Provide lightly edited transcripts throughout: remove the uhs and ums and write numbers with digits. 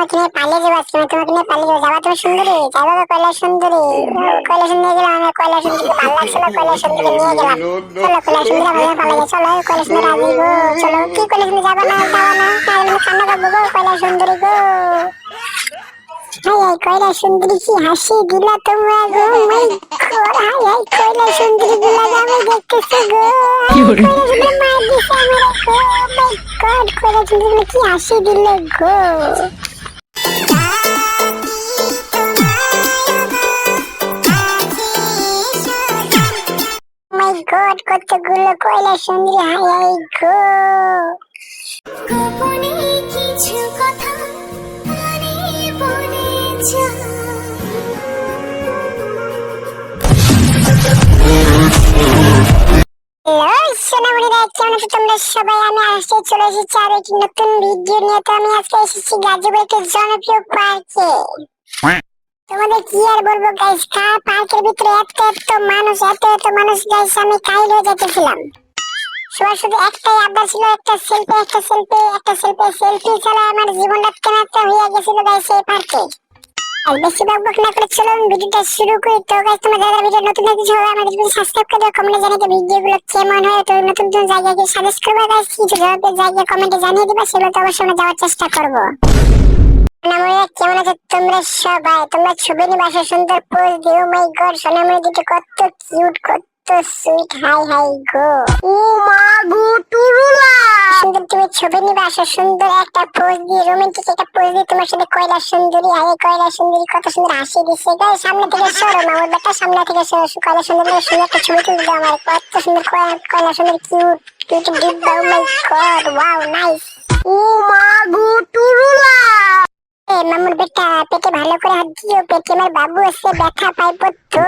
তোমাকে নিয়ে পালিয়ে যাবো আজকে, তোমাকে নিয়ে পালিয়ে যাবো। যাবা তুমি সুন্দরী, যাবো কৈলাস সুন্দরী। কৈলাস নিয়ে গেলাম আমি, কৈলাস সুন্দরীকে ভালো লাগছিল, কৈলাস সুন্দরীকে নিয়ে গেলাম। চলো কৈলাস সুন্দরী আমাদের পালিয়ে যাই, চলো কৈলাস সুন্দরী রাজি গো। চলো কি কৈলাস সুন্দরী যাবা না, যাবা না, তাহলে কান্না করবো গো কৈলাস সুন্দরী গো। হাই হাই কৈলাস সুন্দরী কি হাসি দিলা তোমরা গো, মাই গড। হাই হাই কৈলাস সুন্দরী গুলা আমি দেখতেছি গো। কৈলাস সুন্দরী মার দিছে আমারে গো, মাই গড। কৈলাস সুন্দরী কি হাসি দিলে গো। মাই গড কতগুলো কৈলাস সুন্দরী, হাই হাই গো। গোপনে কিছু কথা মনে পড়ে যায়। সোনামণিরা কেমন আছো তোমরা সবাই? আমি আসতে চলে এসেছি আর একটি নতুন ভিডিও নিয়ে। তো আমি আজকে এসেছি গাজীপুর একটি জনপ্রিয় পার্কে। তোমাদের কি আর বলবো গাইস, পার্কের ভিতরে এত এত মানুষ গাইস, আমি কাইল হয়ে যেতেছিলাম। সবার শুধু একটাই আবদার ছিল, একটা সেলফি ছাড়া আমার জীবনটা কেনাতে হয়ে গেছিল গাইস এই পার্কে। আর বেশি বকবক না করে চলো ভিডিওটা শুরু করি। তো গাইস তোমরা যারা ভিডিও নতুন দেখছো আমাদের ভিডিও সাবস্ক্রাইব করে দাও, কমেন্টে জানিয়ে দাও ভিডিওগুলো কেমন হয়। তো নতুন জায়গায় গিয়ে সাজেস্ট করবে গাইস, কিছু জায়গায় কমেন্টে জানিয়ে দিবা, সেগুলো তো অবশ্যই আমরা যাওয়ার চেষ্টা করবো। সোনামণিরা কেমন আছো তোমরা সবাই? তোমরা ছবি নিয়ে আসো, সুন্দর পোজ দিও। মাই গড সোনামণি দুটো কত কিউট, কত সুইট, হাই হাই গো। ও মা গো টুরুলা, সুন্দর তুমি ছবি নিয়ে আসো, সুন্দর একটা পোজ দিয়ে, রোমান্টিক একটা পোজ দিয়ে তোমার সাথে কৈলাস সুন্দরী। আরে কৈলাস সুন্দরী কত সুন্দর হাসি দিচ্ছে গাইস। সামনে থেকে সরো মামুর বেটা, সামনে থেকে সরো। কৈলাস সুন্দরী সুন্দর একটা ছবি তুলে দাও আমার, কত সুন্দর কৈলাস সুন্দরী কিউট কিউট ডিব্বা। ও মাই গড ওয়াও নাইস। ও মা গো টুরুলা, মামুর বেটা পেটে ভালো করে হাত দিও, পেটে আমার বাবু আছে, ব্যথা পাইবো তো।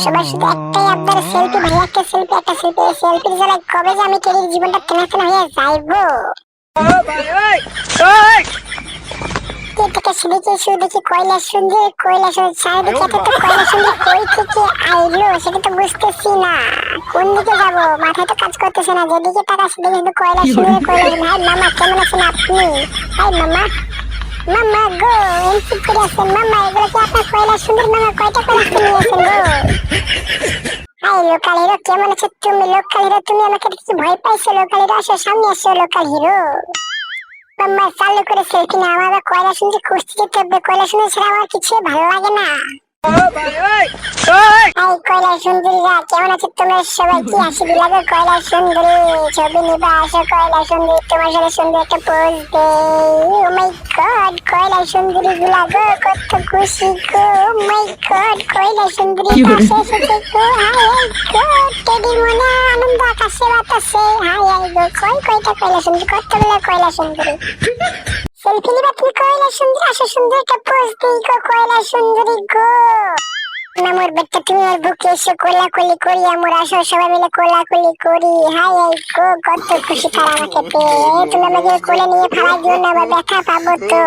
সবার শুধু একটাই আবদার, সেলফি ভাই, একটা সেলফির জ্বালায় কবে যে আমি কেরির জীবনটা কেনা হয়ে যাইবো। থেকে সেদিকে শুধু দেখি কৈলাস সুন্দরী চারিদিকে এত কৈলাস সুন্দরী কই থেকে আইলো সেটা তো বুঝতেছি না। কোন দিকে যাবো মাথায় তো কাজ করতেছে না, যেদিকে তাকা সেদিকে শুধু কৈলাস সুন্দরী। ভাই মামা কেমন আছেন আপনি? হাই মামা গো এনসিপ করে আছেন মামা, এগুলো কি আপনার কৈলাস সুন্দরী মামা? কয়টা কৈলাস সুন্দরী নিয়েছেন গো? হাই লোকাল হিরো কেমন আছো তুমি? লোকাল হিরো তুমি আমাকে দেখি ভয় পাইছো? লোকাল হিরো আসো, সামনে আসো লোকাল হিরো। মামা চালু করে সেলফি না, আমার কৈলাস সুন্দরী খুঁজতে যেতে হবে, কৈলাস সুন্দরী ছাড়া আমার কিছু ভালো লাগে না। কৈলাস সুন্দরীরা কেমন আছো তোমরা সবাই? কি হাসি দিলা গো কৈলাস সুন্দরী, ছবি নিবা আসো কৈলাস সুন্দরী, তোমার সাথে সুন্দর একটা পোজ দে। ও মাই গড কৈলাস সুন্দরী গুলা গো কত খুশি গো। ও মাই গড কৈলাস সুন্দরী পাশে এসেছে গো। হাই হাই গো টেডির মনে আনন্দ আকাশে বাতাসে। হাই হাই গো কয়টা কৈলাস সুন্দরী, কতগুলো কৈলাস সুন্দরী। সেলফি নিবা তুমি কৈলাস সুন্দরী? আসো সুন্দর একটা পোজ দিই গো কৈলাস সুন্দরী গো। মামুর বেটা তুমি আর বুকে এসে কোলাকুলি করি, আমরা আসো সবাই মিলে কোলাকুলি করি। হাই হাই গো কত খুশি তারা আমাকে পেয়ে। তুমি আমাকে কোলে নিয়ে ফালাই দিও না, আবার ব্যথা পাবো তো।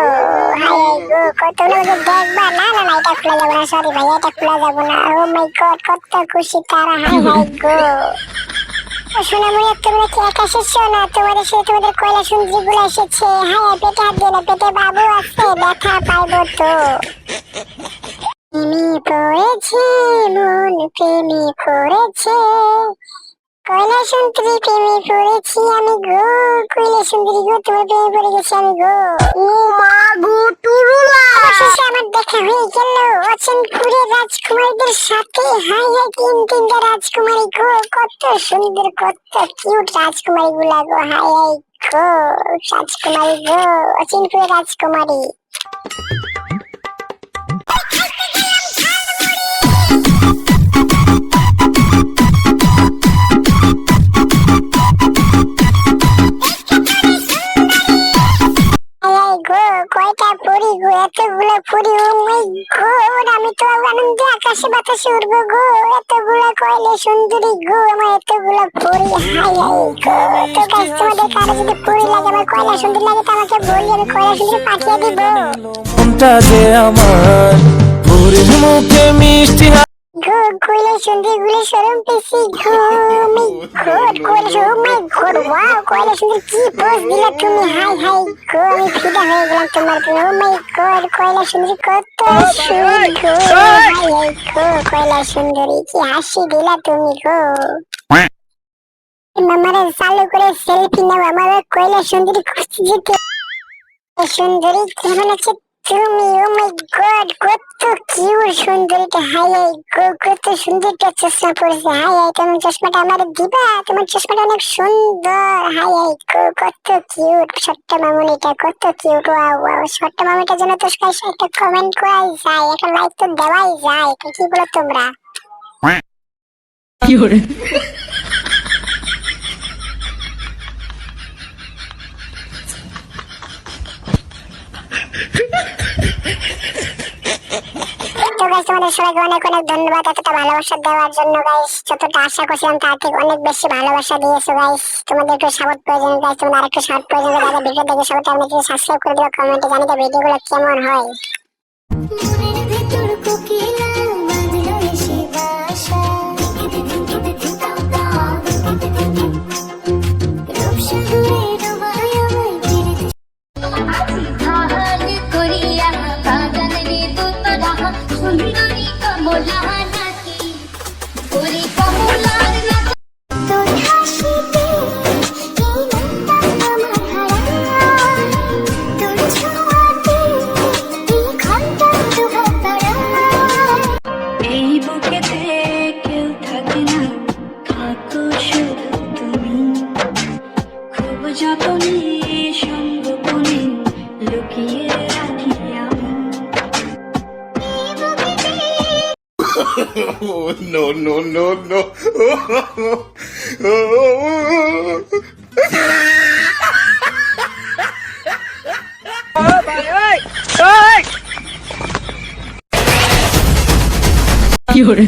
হাই হাই গো কত আমাকে দেখবা। না এটা খোলা যাবো না, সরি ভাই এটা খোলা যাবো না। ও মাই গড কত খুশি তারা, হাই হাই গো। সোনামণি তোমরা কি একা এসেছো না তোমাদের সাথে তোমাদের কৈলাস সুন্দরী গুলো এসেছে? হাই পেটে হাত দিও না, পেটে বাবু আছে, ব্যথা পাইবো তো। প্রেমে পড়েছে মন, প্রেমে পড়েছে কৈলাস সুন্দরী, প্রেমে পড়েছি আমি গো। কৈলাস সুন্দরী গো তোমার প্রেমে পড়ে গেছি আমি গো। ও মা গো টুরুলা, অবশেষে আমার দেখা হয়ে গেল অচেনপুরের রাজকুমারীদের সাথে। হাই হাই তিনটা রাজকুমারী গো, কত সুন্দর কত কিউট রাজকুমারী গুলা গো। হাই হাই গো রাজকুমারী গো, অচেনপুরের রাজকুমারী। কয়টা পরি গো, এতগুলো পরি। ও মাই গড আমি তো আনন্দে আকাশে বাতাসে উড়বো গো, এতগুলো কৈলাস সুন্দরী গো, আমার এতগুলো পরি। হাই হাই গো। তো গাইস তোমাদের কারো যদি পরি লাগে আমার কৈলাস সুন্দরী লাগে তো আমাকে বলি, আমি কৈলাস সুন্দরী পাঠিয়ে দিব। মনটা যে আমার পরির মুখে মিষ্টি গো গো কয়লা সুন্দরী গুলি শরম পেছি গো মাই গড কয়লা ও মাই গড ওয়াও কয়লা সুন্দরী কি পোজ দিলা তুমি হাই হাই গো আমি ফিদা হয়ে গেলাম তোমার প্রেমে ও মাই গড কয়লা সুন্দরী কত সুন্দর গো হাই হাই গো কয়লা সুন্দরী কি হাসি দিলা তুমি গো মামারে চালু করে সেলফি নাও আমার কয়লা সুন্দরী খুঁজতে যেতে সুন্দরী কেমন আছে তুমি ও মাই গড কত কিউট সুন্দরীটা হাই হাই গো কত সুন্দরটা চশমা পরেছে হাই হাই তুমি চশমাটা আমার দিবা তোমার চশমাটা অনেক সুন্দর হাই হাই গো কত কিউট ছোট্ট মামুনিটা কত কিউট ওয়াও ওয়াও ছোট্ট মামুনিটার জন্য তো একটা কমেন্ট করাই যায় একটা লাইক তো দেওয়াই যায় কি বলো তোমরা কি করে তো গাইস তোমাদের সবাইকে অনেক অনেক ধন্যবাদ এতটা ভালোবাসা দেওয়ার জন্য গাইস যতটা আশা করছিলাম তার থেকে অনেক বেশি ভালোবাসা দিয়েছো গাইস তোমাদের একটু সাপোর্ট প্রয়োজন গাইস তোমাদের আরেকটু সাপোর্ট প্রয়োজন তাহলে ভিডিও দেখে সবাই আমাকে সাবস্ক্রাইব করে দিও কমেন্টে জানিয়ে ভিডিওগুলো কেমন হয় মনের ভিতর কোকিলা বাজলো এসে বাসা রূপসাগরে ডোবায় আমায় ফিরে আজি ধান করিয়া কাঁদনে দুতরা সুন্দরী কমলা নাকি ওরে কমলার নাকি তোর হাসিতে এই মনটা আমার হারায় তোর ছোঁয়াতে এই ঘন্টা দুহাত বাড়ায় এই বুকেতে কেউ থাকে না থাকো শুধু তুমি খুব যতনে সঙ্গোপনে লুকিয়ে রাখি আমি Oh, no, no, no, no. কি করে